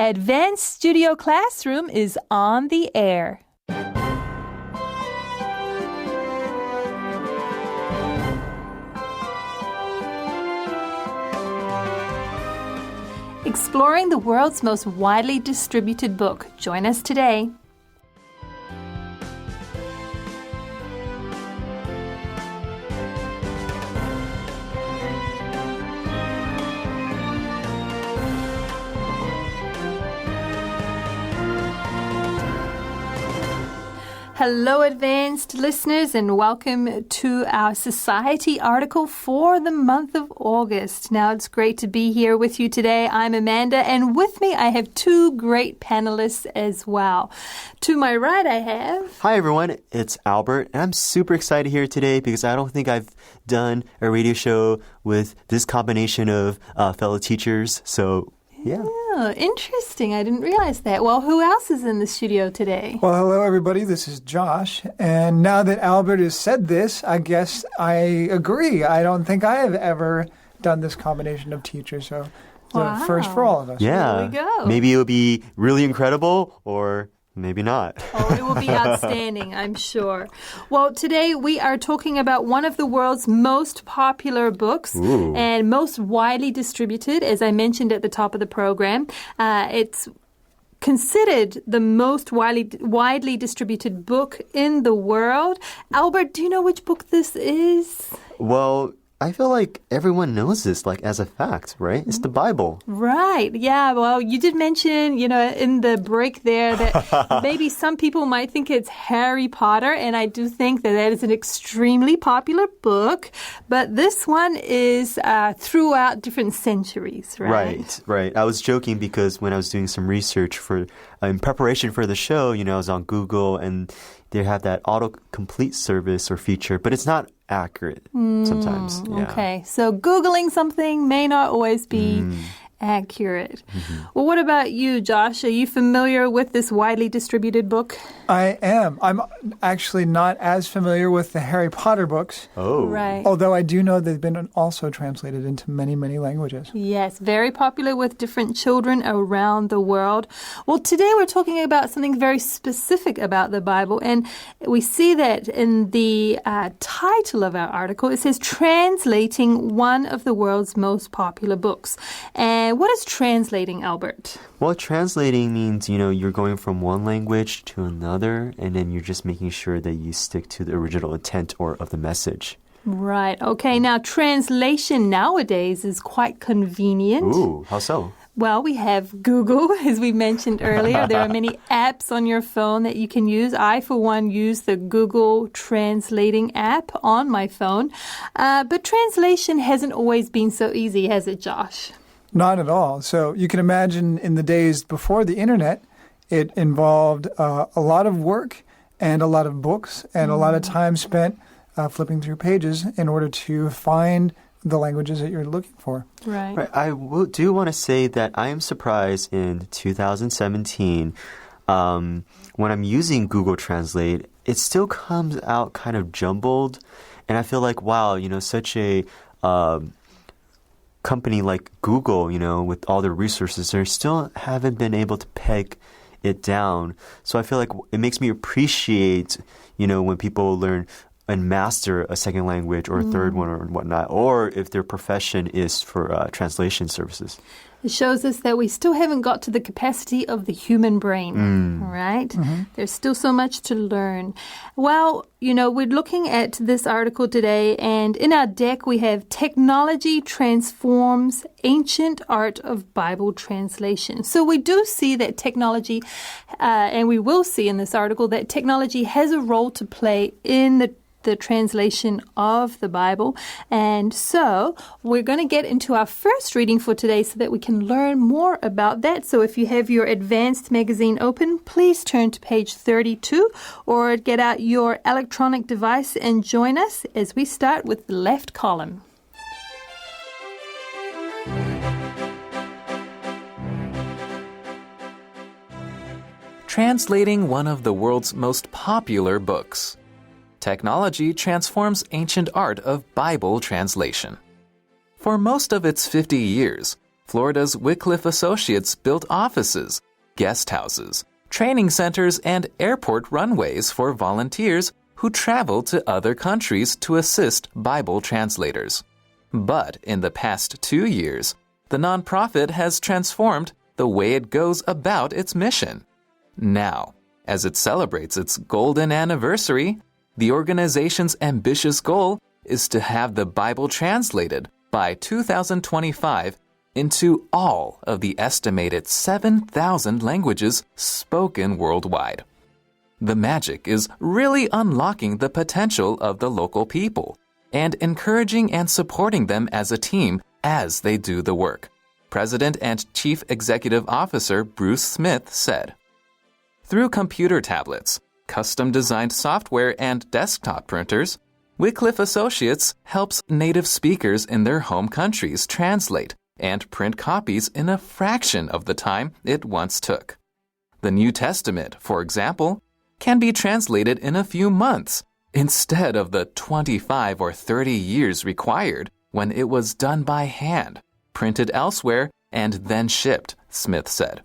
Advanced Studio Classroom is on the air. Exploring the world's most widely distributed book. Join us today. Hello, advanced listeners, and welcome to our society article for the month of August. Now, it's great to be here with you today. I'm Amanda, and with me I have two great panelists as well. To my right, I have... Hi, everyone. It's Albert, and I'm super excited here today because I don't think I've done a radio show with this combination of fellow teachers, so... Yeah. Oh, interesting. I didn't realize that. Well, who else is in the studio today? Well, hello, everybody. This is Josh. And now that Albert has said this, I guess I agree. I don't think I have ever done this combination of teachers. So it's a first for all of us. Yeah. There we go. Maybe it'll be really incredible or... maybe not. Oh, it will be outstanding, I'm sure. Well, today we are talking about one of the world's most popular books and most widely distributed, as I mentioned at the top of the program. It's considered the most widely distributed book in the world. Albert, do you know which book this is? Well... I feel like everyone knows this, like, as a fact, right? It's the Bible. Right. Yeah. Well, you did mention, in the break there that maybe some people might think it's Harry Potter, and I do think that is an extremely popular book. But this one is throughout different centuries, right? Right. I was joking because when I was doing some research in preparation for the show, I was on Google, and they have that autocomplete service or feature, but it's not accurate sometimes. Yeah. Okay, so Googling something may not always be accurate. Well, what about you, Josh? Are you familiar with this widely distributed book? I am. I'm actually not as familiar with the Harry Potter books. Oh. Right. Although I do know they've been also translated into many, many languages. Yes, very popular with different children around the world. Well, today we're talking about something very specific about the Bible, and we see that in the title of our article. It says, Translating One of the World's Most Popular Books. And what is translating, Albert? Well, translating means, you're going from one language to another, and then you're just making sure that you stick to the original intent of the message. Right. Okay. Now, translation nowadays is quite convenient. Ooh, how so? Well, we have Google, as we mentioned earlier. There are many apps on your phone that you can use. I, for one, use the Google Translating app on my phone. But translation hasn't always been so easy, has it, Josh? Not at all. So you can imagine in the days before the internet, it involved a lot of work and a lot of books and a lot of time spent flipping through pages in order to find the languages that you're looking for. Right. I do want to say that I am surprised in 2017 when I'm using Google Translate, it still comes out kind of jumbled. And I feel like, wow, such a... company like Google, with all their resources, they still haven't been able to peg it down. So I feel like it makes me appreciate, when people learn and master a second language or a third one or whatnot, or if their profession is for translation services. It shows us that we still haven't got to the capacity of the human brain, right? There's still so much to learn. Well, we're looking at this article today, and in our deck we have Technology Transforms Ancient Art of Bible Translation. So we do see that technology, and we will see in this article that technology has a role to play in the translation of the Bible. And so we're going to get into our first reading for today so that we can learn more about that. So if you have your Advanced magazine open, please turn to page 32 or get out your electronic device and join us as we start with the left column. Translating one of the world's most popular books. Technology transforms ancient art of Bible translation. For most of its 50 years, Florida's Wycliffe Associates built offices, guest houses, training centers, and airport runways for volunteers who travel to other countries to assist Bible translators. But in the past 2 years, the nonprofit has transformed the way it goes about its mission. Now, as it celebrates its golden anniversary, the organization's ambitious goal is to have the Bible translated by 2025 into all of the estimated 7,000 languages spoken worldwide. The magic is really unlocking the potential of the local people and encouraging and supporting them as a team as they do the work, President and Chief Executive Officer Bruce Smith said. Through computer tablets, custom-designed software, and desktop printers, Wycliffe Associates helps native speakers in their home countries translate and print copies in a fraction of the time it once took. The New Testament, for example, can be translated in a few months instead of the 25 or 30 years required when it was done by hand, printed elsewhere, and then shipped, Smith said.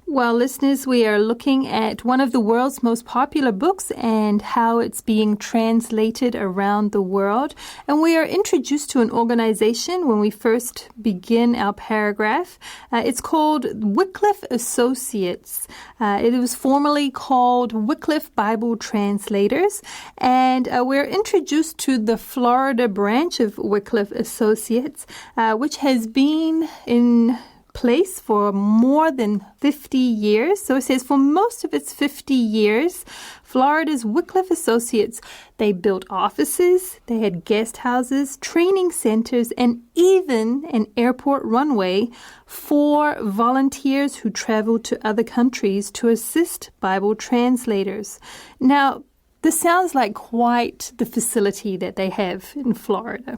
Well, listeners, we are looking at one of the world's most popular books and how it's being translated around the world. And we are introduced to an organization when we first begin our paragraph. It's called Wycliffe Associates. It was formerly called Wycliffe Bible Translators. And we're introduced to the Florida branch of Wycliffe Associates, which has been in place for more than 50 years. So it says for most of its 50 years, Florida's Wycliffe Associates, they built offices, they had guest houses, training centers, and even an airport runway for volunteers who traveled to other countries to assist Bible translators. Now, this sounds like quite the facility that they have in Florida.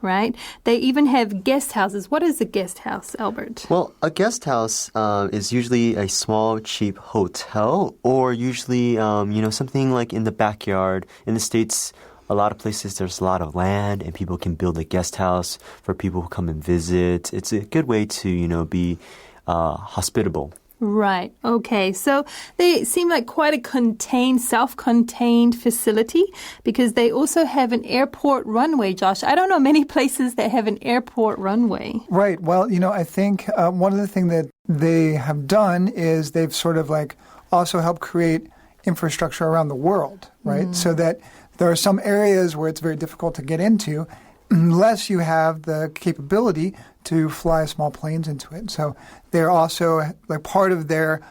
Right? They even have guest houses. What is a guest house, Albert? Well, a guest house is usually a small, cheap hotel, or usually, something like in the backyard. In the States, a lot of places there's a lot of land, and people can build a guest house for people who come and visit. It's a good way to, be hospitable. Right. Okay. So they seem like quite a self-contained facility because they also have an airport runway, Josh. I don't know many places that have an airport runway. Right. Well, I think one of the things that they have done is they've sort of like also helped create infrastructure around the world, right? So that there are some areas where it's very difficult to get into unless you have the capability to fly small planes into it. So they're also, like, part of their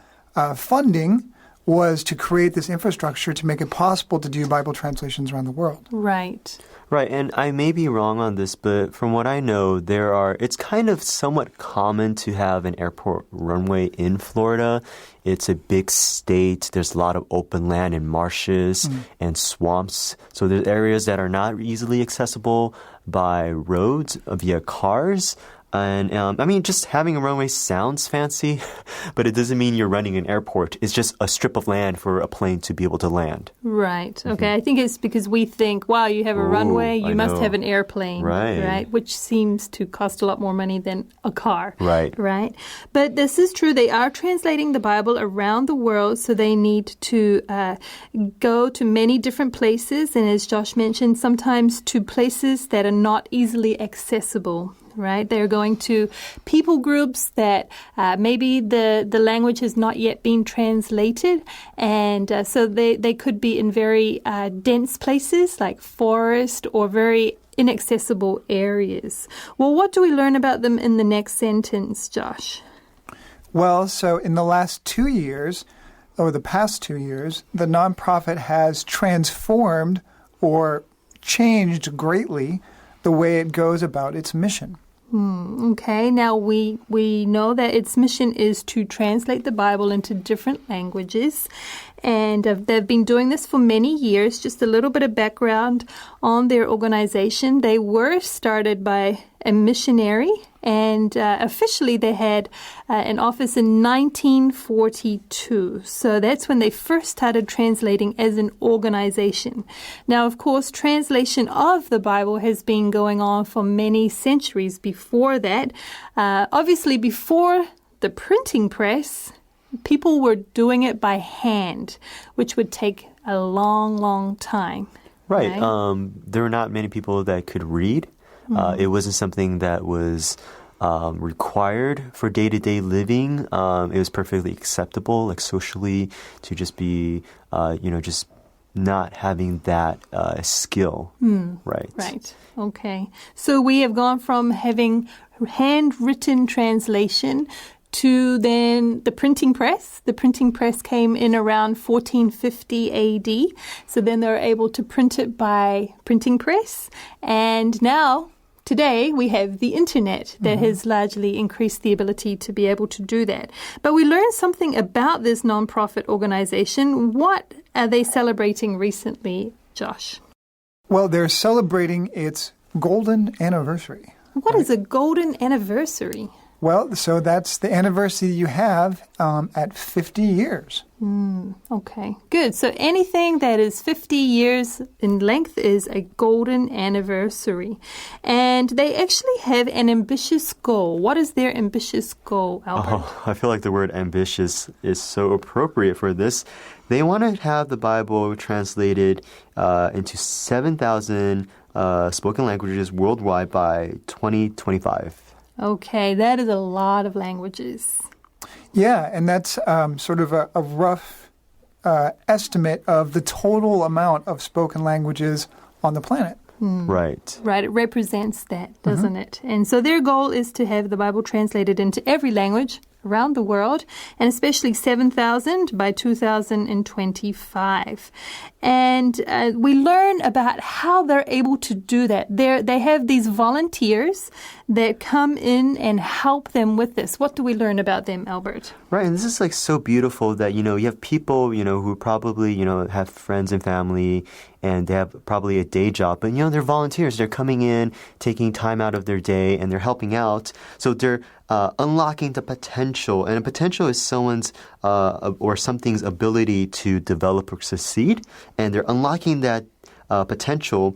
funding was to create this infrastructure to make it possible to do Bible translations around the world. Right. Right, and I may be wrong on this, but from what I know, it's kind of somewhat common to have an airport runway in Florida. It's a big state. There's a lot of open land and marshes and swamps. So there's areas that are not easily accessible by roads via cars. And just having a runway sounds fancy, but it doesn't mean you're running an airport. It's just a strip of land for a plane to be able to land. Right. Okay. I think it's because we think, wow, you have a runway, you must have an airplane. Right. Which seems to cost a lot more money than a car. Right. Right. But this is true. They are translating the Bible around the world, so they need to go to many different places. And as Josh mentioned, sometimes to places that are not easily accessible. Right? They're going to people groups that maybe the language has not yet been translated. And so they could be in very dense places like forest or very inaccessible areas. Well, what do we learn about them in the next sentence, Josh? Well, so in the past 2 years, the nonprofit has transformed or changed greatly the way it goes about its mission. Okay, now we know that its mission is to translate the Bible into different languages, and they've been doing this for many years. Just a little bit of background on their organization. They were started by a missionary And officially they had an office in 1942. So that's when they first started translating as an organization. Now, of course, translation of the Bible has been going on for many centuries before that. Obviously, before the printing press, people were doing it by hand, which would take a long, long time. Right. There were not many people that could read. It wasn't something that was required for day-to-day living. It was perfectly acceptable, like socially, to just be, just not having that skill. Right. Right. Okay. So we have gone from having handwritten translation to then the printing press. The printing press came in around 1450 AD. So then they were able to print it by printing press. And now, today, we have the internet that has largely increased the ability to be able to do that. But we learned something about this nonprofit organization. What are they celebrating recently, Josh? Well, they're celebrating its golden anniversary. What is a golden anniversary? Well, so that's the anniversary you have at 50 years. Okay, good. So anything that is 50 years in length is a golden anniversary. And they actually have an ambitious goal. What is their ambitious goal, Albert? Oh, I feel like the word ambitious is so appropriate for this. They want to have the Bible translated into 7,000 spoken languages worldwide by 2025. Okay, that is a lot of languages. Yeah, and that's sort of a rough estimate of the total amount of spoken languages on the planet. Right. Right, it represents that, doesn't it? And so their goal is to have the Bible translated into every language around the world, and especially 7,000 by 2025. And we learn about how they're able to do that. They have these volunteers that come in and help them with this. What do we learn about them, Albert? Right, and this is like so beautiful that, you have people, who probably, have friends and family, and they have probably a day job, but, they're volunteers. They're coming in, taking time out of their day, and they're helping out. So they're unlocking the potential, and a potential is someone's or something's ability to develop or succeed, and they're unlocking that potential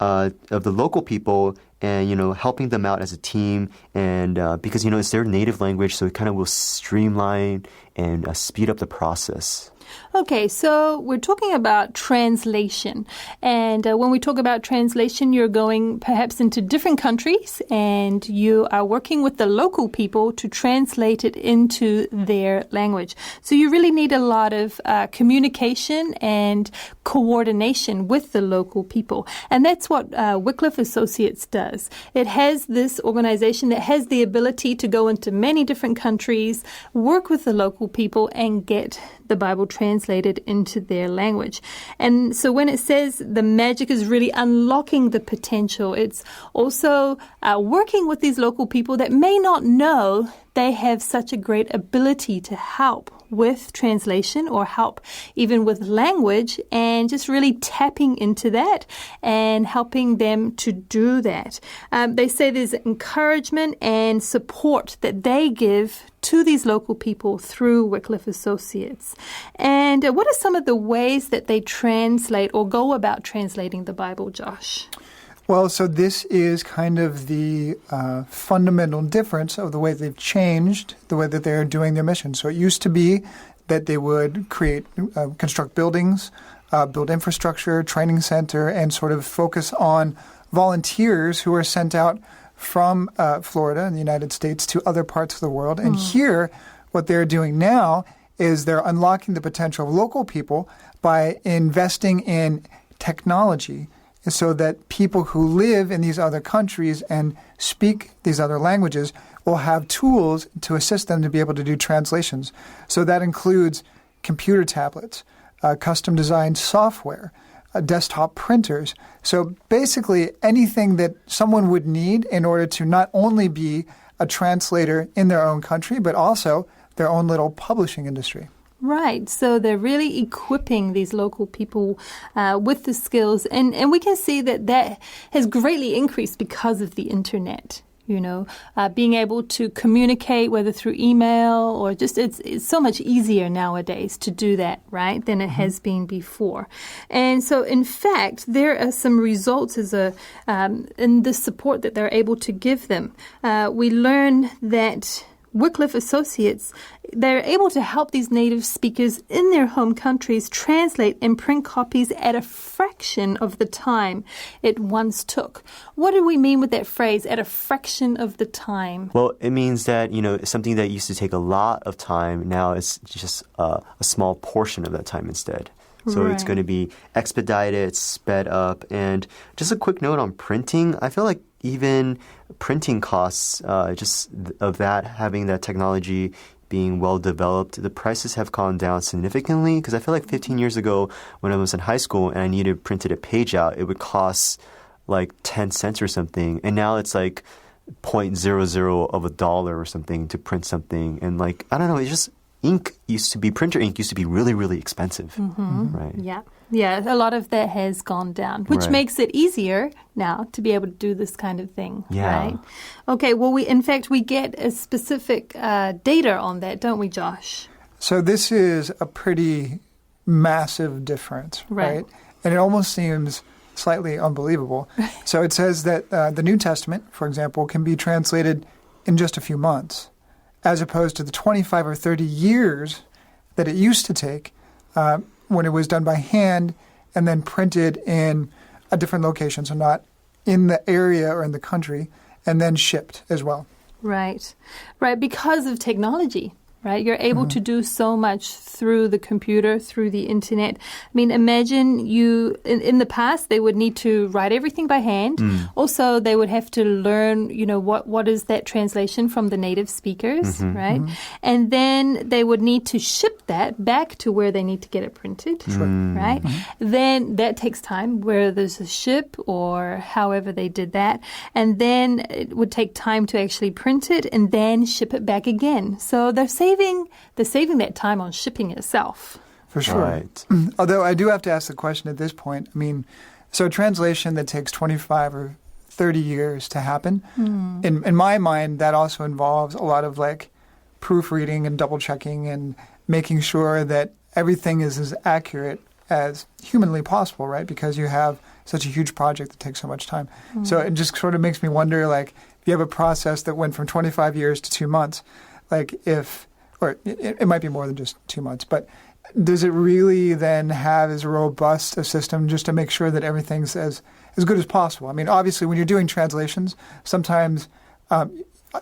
of the local people, and helping them out as a team, and because it's their native language, so it kind of will streamline and speed up the process. Okay, so we're talking about translation. And when we talk about translation, you're going perhaps into different countries and you are working with the local people to translate it into their language. So you really need a lot of communication and coordination with the local people. And that's what Wycliffe Associates does. It has this organization that has the ability to go into many different countries, work with the local people, and get the Bible translated into their language. And so when it says the magic is really unlocking the potential, it's also working with these local people that may not know they have such a great ability to help with translation or help even with language, and just really tapping into that and helping them to do that. They say there's encouragement and support that they give to these local people through Wycliffe Associates. And what are some of the ways that they translate or go about translating the Bible, Josh? Well, so this is kind of the fundamental difference of the way they've changed the way that they're doing their mission. So it used to be that they would construct buildings, build infrastructure, training center, and sort of focus on volunteers who are sent out from Florida in the United States to other parts of the world. And here, what they're doing now is they're unlocking the potential of local people by investing in technology, so that people who live in these other countries and speak these other languages will have tools to assist them to be able to do translations. So that includes computer tablets, custom-designed software, desktop printers. So basically anything that someone would need in order to not only be a translator in their own country, but also their own little publishing industry. Right. So they're really equipping these local people with the skills. And we can see that has greatly increased because of the internet. being able to communicate, whether through email or just it's so much easier nowadays to do that, right, than it has been before. And so, in fact, there are some results in the support that they're able to give them. We learn that Wycliffe Associates, they're able to help these native speakers in their home countries translate and print copies at a fraction of the time it once took. What do we mean with that phrase, at a fraction of the time? Well, it means that, something that used to take a lot of time, now it's just a small portion of that time instead. So It's going to be expedited, sped up. And just a quick note on printing, I feel like even printing costs, just of that, having that technology being well developed, the prices have gone down significantly. Because I feel like 15 years ago, when I was in high school and I needed to print a page out, it would cost like 10 cents or something. And now it's like 0.00 of a dollar or something to print something. And like, I don't know, it's just printer ink used to be really, really expensive. Right? Yeah, a lot of that has gone down, which makes it easier now to be able to do this kind of thing, right? Okay, well, we get a specific data on that, don't we, Josh? So this is a pretty massive difference, right? And it almost seems slightly unbelievable. So it says that the New Testament, for example, can be translated in just a few months, as opposed to the 25 or 30 years that it used to take when it was done by hand and then printed in a different location, so not in the area or in the country, and then shipped as well. Right, because of technology. Right, you're able to do so much through the computer, through the internet. I mean, imagine you, in the past, they would need to write everything by hand. Also, they would have to learn, what is that translation from the native speakers, right? And then they would need to ship that back to where they need to get it printed, right? Then that takes time, where there's a ship or however they did that. And then it would take time to actually print it and then ship it back again. So they're saving that time on shipping itself. For sure. Right. Although I do have to ask the question at this point. I mean, so a translation that takes 25 or 30 years to happen, in my mind, that also involves a lot of like proofreading and double checking and making sure that everything is as accurate as humanly possible, right? Because you have such a huge project that takes so much time. So it just sort of makes me wonder, like, if you have a process that went from 25 years to 2 months, like or it might be more than just 2 months, but does it really then have as robust a system just to make sure that everything's as good as possible? I mean, obviously, when you're doing translations, sometimes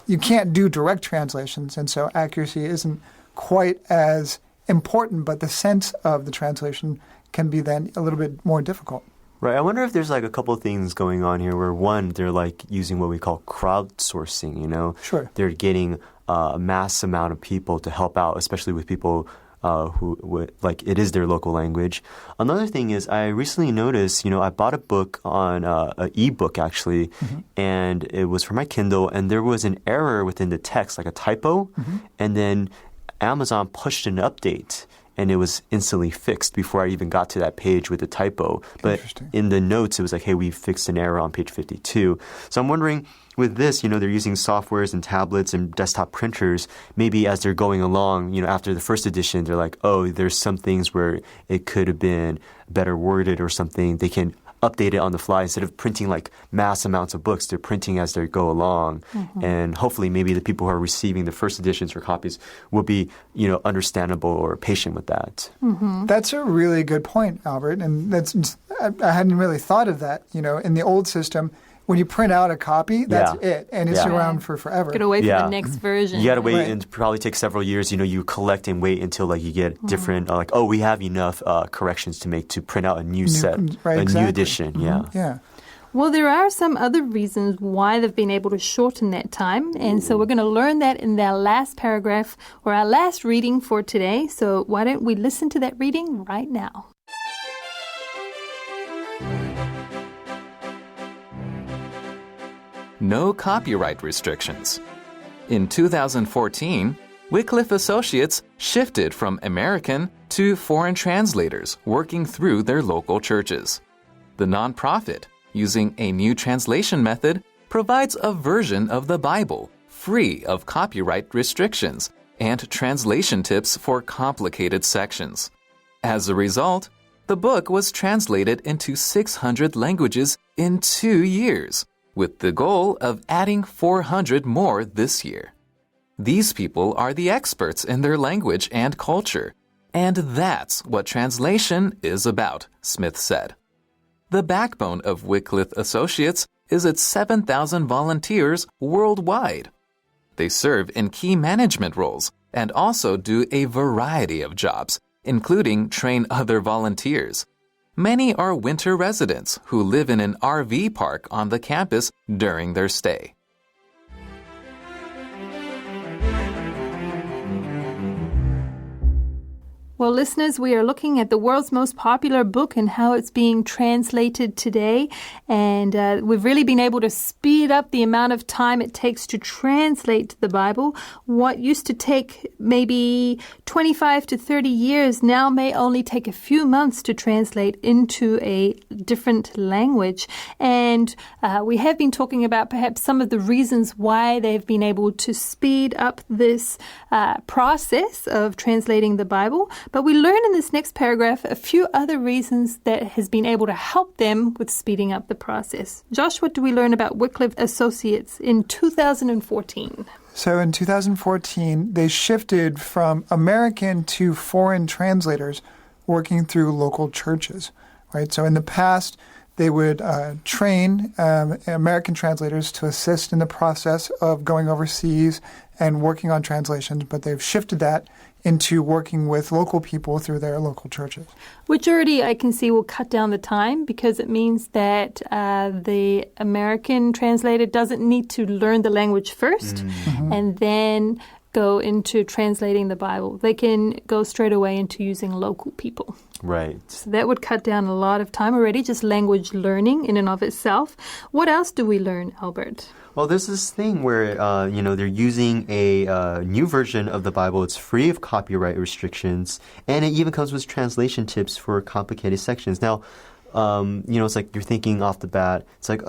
you can't do direct translations, and so accuracy isn't quite as important, but the sense of the translation can be then a little bit more difficult. Right. I wonder if there's like a couple of things going on here where, one, they're like using what we call crowdsourcing, Sure. They're getting a mass amount of people to help out, especially with people who like it is their local language. Another thing is I recently noticed, I bought a book on an ebook actually, and it was for my Kindle, and there was an error within the text, like a typo, and then Amazon pushed an update. And it was instantly fixed before I even got to that page with the typo. But in the notes, it was like, hey, we fixed an error on page 52. So I'm wondering, with this, they're using softwares and tablets and desktop printers. Maybe as they're going along, after the first edition, they're like, oh, there's some things where it could have been better worded or something. They can update it on the fly. Instead of printing like mass amounts of books, they're printing as they go along. And hopefully maybe the people who are receiving the first editions or copies will be, understandable or patient with that. That's a really good point, Albert. And I hadn't really thought of that. In the old system, when you print out a copy, that's it. And it's around for forever. Get away from the next version. You got to wait and probably take several years. You collect and wait until like you get different, we have enough corrections to make to print out a new set, new edition. Yeah. Well, there are some other reasons why they've been able to shorten that time. And so we're going to learn that in our last paragraph or our last reading for today. So why don't we listen to that reading right now? No copyright restrictions. In 2014, Wycliffe Associates shifted from American to foreign translators working through their local churches. The nonprofit, using a new translation method, provides a version of the Bible, free of copyright restrictions, and translation tips for complicated sections. As a result, the book was translated into 600 languages in 2 years, with the goal of adding 400 more this year. These people are the experts in their language and culture, and that's what translation is about, Smith said. The backbone of Wycliffe Associates is its 7,000 volunteers worldwide. They serve in key management roles and also do a variety of jobs, including train other volunteers. Many are winter residents who live in an RV park on the campus during their stay. Well, listeners, we are looking at the world's most popular book and how it's being translated today. And we've really been able to speed up the amount of time it takes to translate the Bible. What used to take maybe 25 to 30 years now may only take a few months to translate into a different language. And we have been talking about perhaps some of the reasons why they've been able to speed up this process of translating the Bible. But we learn in this next paragraph a few other reasons that has been able to help them with speeding up the process. Josh, what do we learn about Wycliffe Associates in 2014? So in 2014, they shifted from American to foreign translators working through local churches, right? So in the past, they would train American translators to assist in the process of going overseas and working on translations, but they've shifted that into working with local people through their local churches. Which already I can see will cut down the time because it means that the American translator doesn't need to learn the language first and then go into translating the Bible. They can go straight away into using local people. Right. So that would cut down a lot of time already, just language learning in and of itself. What else do we learn, Albert? Well, there's this thing where, they're using a new version of the Bible. It's free of copyright restrictions, and it even comes with translation tips for complicated sections. Now, it's like you're thinking off the bat, it's like,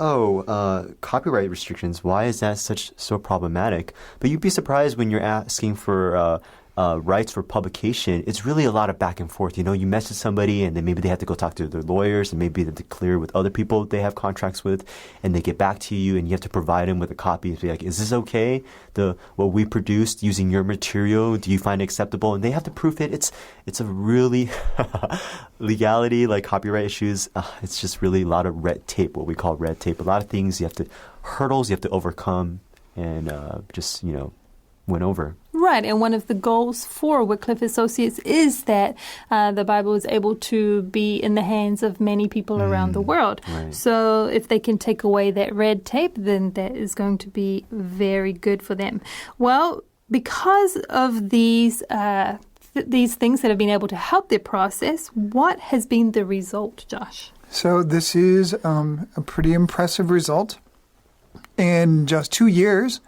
copyright restrictions, why is that so problematic? But you'd be surprised when you're asking for rights for publication. It's really a lot of back and forth. You message somebody and then maybe they have to go talk to their lawyers and maybe they have to clear with other people they have contracts with, and they get back to you and you have to provide them with a copy to be like, is this okay? What we produced using your material, do you find it acceptable? And they have to prove it. It's a really legality, like copyright issues. It's just really a lot of red tape, what we call red tape. A lot of things hurdles you have to overcome and win over. Right, and one of the goals for Wycliffe Associates is that the Bible is able to be in the hands of many people around the world. Right. So if they can take away that red tape, then that is going to be very good for them. Well, because of these things that have been able to help their process, what has been the result, Josh? So this is a pretty impressive result. In just 2 years,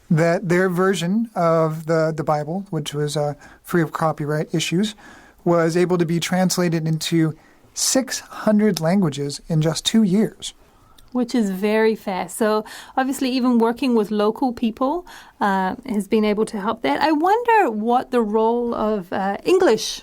that their version of the Bible, which was free of copyright issues, was able to be translated into 600 languages in just 2 years. Which is very fast. So obviously even working with local people has been able to help that. I wonder what the role of English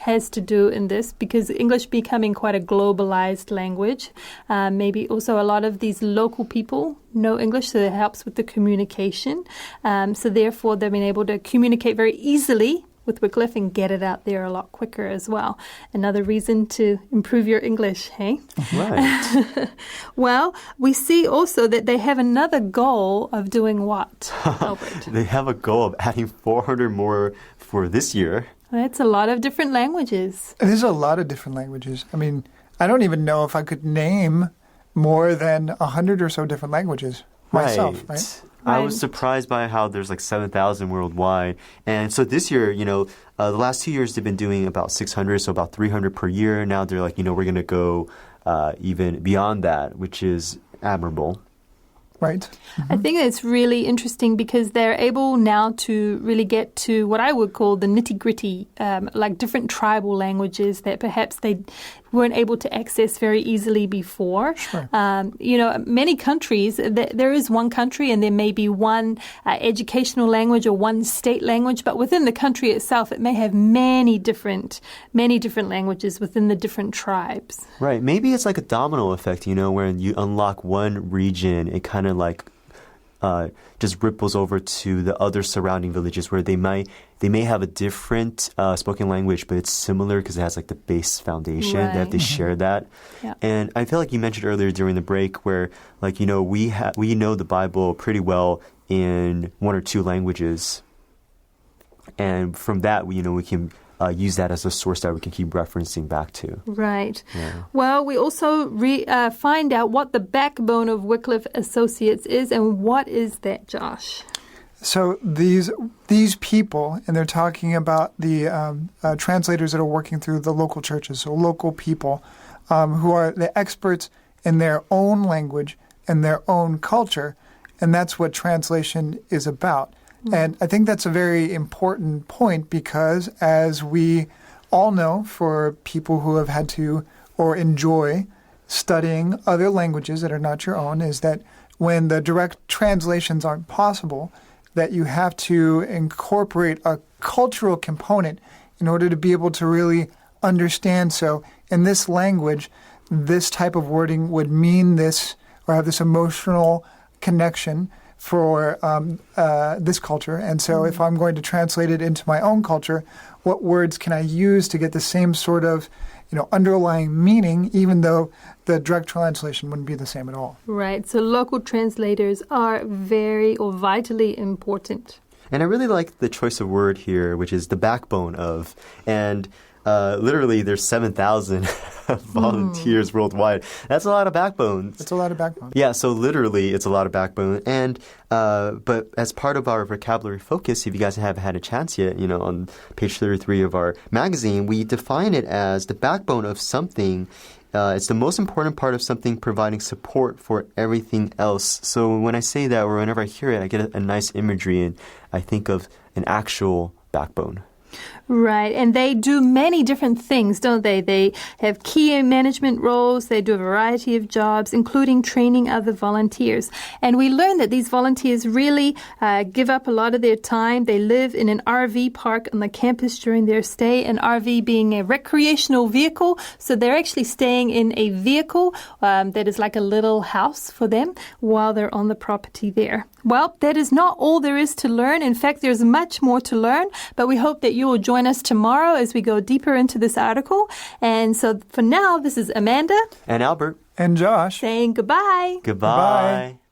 has to do in this, because English becoming quite a globalized language. Maybe also a lot of these local people know English, so it helps with the communication. So therefore, they've been able to communicate very easily with Wycliffe and get it out there a lot quicker as well. Another reason to improve your English, hey? Right. Well, we see also that they have another goal of doing what, Albert? They have a goal of adding 400 more for this year. That's a lot of different languages. It is a lot of different languages. I mean, I don't even know if I could name more than 100 or so different languages myself, right? I was surprised by how there's like 7,000 worldwide. And so this year, the last 2 years they've been doing about 600, so about 300 per year. Now they're like, we're going to go even beyond that, which is admirable. Right. I think it's really interesting because they're able now to really get to what I would call the nitty-gritty, like different tribal languages that perhaps they weren't able to access very easily before. Sure. Many countries, there is one country and there may be one educational language or one state language, but within the country itself, it may have many different languages within the different tribes. Right. Maybe it's like a domino effect, when you unlock one region, it kind of like just ripples over to the other surrounding villages where they may have a different spoken language, but it's similar because it has like the base foundation. Right. They have to share that. Yeah. And I feel like you mentioned earlier during the break where we know the Bible pretty well in one or two languages. And from that, we can use that as a source that we can keep referencing back to. Right. Yeah. Well, we also find out what the backbone of Wycliffe Associates is, and what is that, Josh? So these people, and they're talking about the translators that are working through the local churches, so local people who are the experts in their own language and their own culture, and that's what translation is about. And I think that's a very important point because, as we all know, for people who have had to or enjoy studying other languages that are not your own, is that when the direct translations aren't possible, that you have to incorporate a cultural component in order to be able to really understand. So in this language, this type of wording would mean this or have this emotional connection for this culture. And so if I'm going to translate it into my own culture, what words can I use to get the same sort of underlying meaning, even though the direct translation wouldn't be the same at all? Right. So local translators are very or vitally important. And I really like the choice of word here, which is the backbone of. And literally, there's 7,000 volunteers worldwide. That's a lot of backbones. It's a lot of backbone. Yeah, so literally, it's a lot of backbone. And but as part of our vocabulary focus, if you guys haven't had a chance yet, on page 33 of our magazine, we define it as the backbone of something. It's the most important part of something, providing support for everything else. So when I say that, or whenever I hear it, I get a nice imagery, and I think of an actual backbone. Right, and they do many different things, don't they? They have key management roles, they do a variety of jobs, including training other volunteers. And we learn that these volunteers really give up a lot of their time. They live in an RV park on the campus during their stay, an RV being a recreational vehicle. So they're actually staying in a vehicle that is like a little house for them while they're on the property there. Well, that is not all there is to learn. In fact, there's much more to learn, but we hope that you will join us tomorrow as we go deeper into this article. And so for now, this is Amanda And Albert. And Josh. saying goodbye. Goodbye. Goodbye.